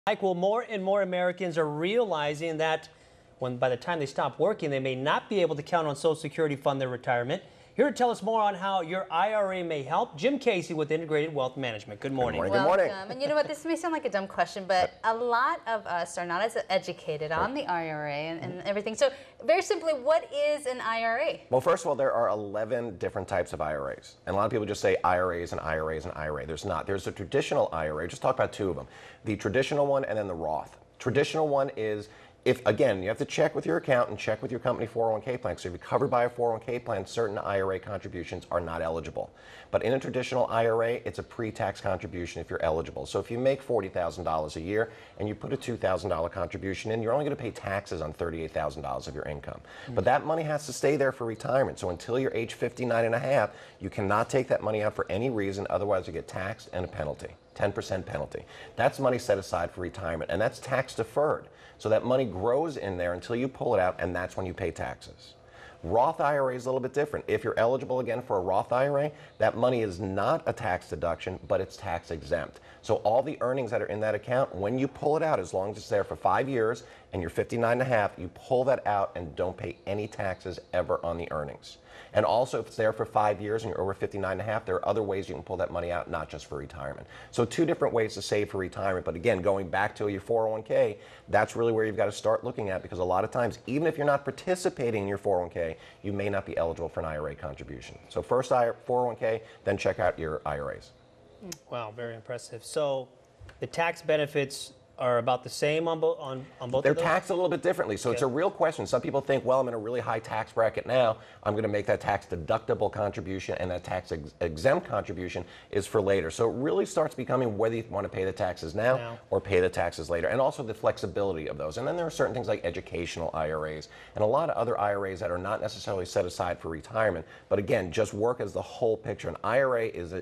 Mike, well, more and more Americans are realizing that by the time they stop working, they may not be able to count on Social Security to fund their retirement. Here to tell us more on how your IRA may help, Jim Casey with Integrated Wealth Management. Good morning. Good morning. Welcome. And you know what, this may sound like a dumb question, but a lot of us are not as educated on the IRA and everything. So very simply, what is an IRA? Well, first of all, there are 11 different types of IRAs. And a lot of people just say IRAs and IRAs and IRA. There's not. There's a traditional IRA. Just talk about two of them. The traditional one and then the Roth. Traditional one is, if, again, you have to check with your accountant, check with your company 401k plan. So if you're covered by a 401k plan, certain IRA contributions are not eligible. But in a traditional IRA, it's a pre-tax contribution if you're eligible. So if you make $40,000 a year and you put a $2,000 contribution in, you're only going to pay taxes on $38,000 of your income. But that money has to stay there for retirement. So until you're age 59 and a half, you cannot take that money out for any reason. Otherwise, you get taxed and a penalty. 10% penalty. That's money set aside for retirement, and that's tax deferred. So that money grows in there until you pull it out, and that's when you pay taxes. Roth IRA is a little bit different. If you're eligible again for a Roth IRA, that money is not a tax deduction, but it's tax exempt. So all the earnings that are in that account, when you pull it out, as long as it's there for 5 years and you're 59 and a half, you pull that out and don't pay any taxes ever on the earnings. And also, if it's there for 5 years and you're over 59 and a half, there are other ways you can pull that money out, not just for retirement. So two different ways to save for retirement. But again, going back to your 401k, that's really where you've got to start looking at, because a lot of times, even if you're not participating in your 401k, you may not be eligible for an IRA contribution. So first 401k, then check out your IRAs. Wow, very impressive. So the tax benefits are about the same on both of those? They're taxed a little bit differently, so it's a real question. Some people think, well, I'm in a really high tax bracket now, I'm going to make that tax deductible contribution, and that tax exempt contribution is for later. So it really starts becoming whether you want to pay the taxes now or pay the taxes later, and also the flexibility of those. And then there are certain things like educational IRAs and a lot of other IRAs that are not necessarily set aside for retirement, but again, just work as the whole picture. An IRA is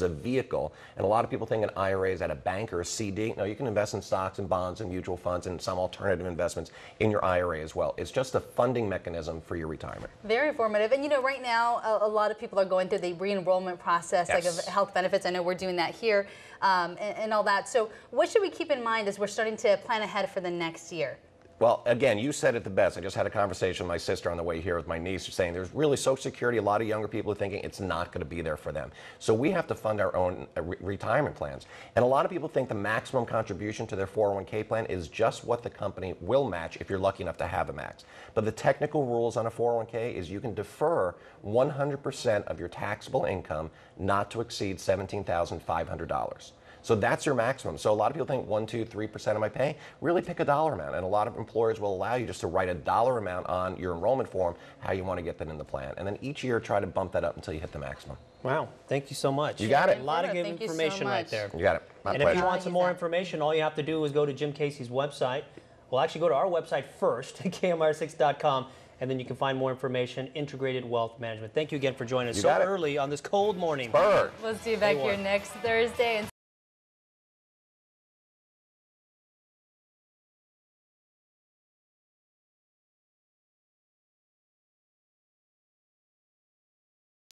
a vehicle, and a lot of people think an IRA is at a bank or a CD. No, you can invest in stocks and bonds and mutual funds and some alternative investments in your IRA as well. It's just a funding mechanism for your retirement. Very informative. And you know, right now, a lot of people are going through the re-enrollment process, like of health benefits. I know we're doing that here and all that. So what should we keep in mind as we're starting to plan ahead for the next year? Well, again, you said it the best. I just had a conversation with my sister on the way here with my niece, saying there's really Social Security. A lot of younger people are thinking it's not going to be there for them. So we have to fund our own retirement plans. And a lot of people think the maximum contribution to their 401k plan is just what the company will match if you're lucky enough to have a max. But the technical rules on a 401k is you can defer 100% of your taxable income not to exceed $17,500. So that's your maximum. So a lot of people think 1, 2, 3% of my pay. Really pick a dollar amount, and a lot of employers will allow you just to write a dollar amount on your enrollment form, how you want to get that in the plan, and then each year try to bump that up until you hit the maximum. Wow, thank you so much. You got it. A lot of good information right there. You got it. My pleasure. pleasure. If you want some more information, all you have to do is go to Jim Casey's website. Well, actually go to our website first, KMIR6.com. and then you can find more information, Integrated Wealth Management. Thank you again for joining us so early on this cold morning. Bird. We'll see you back here next Thursday. And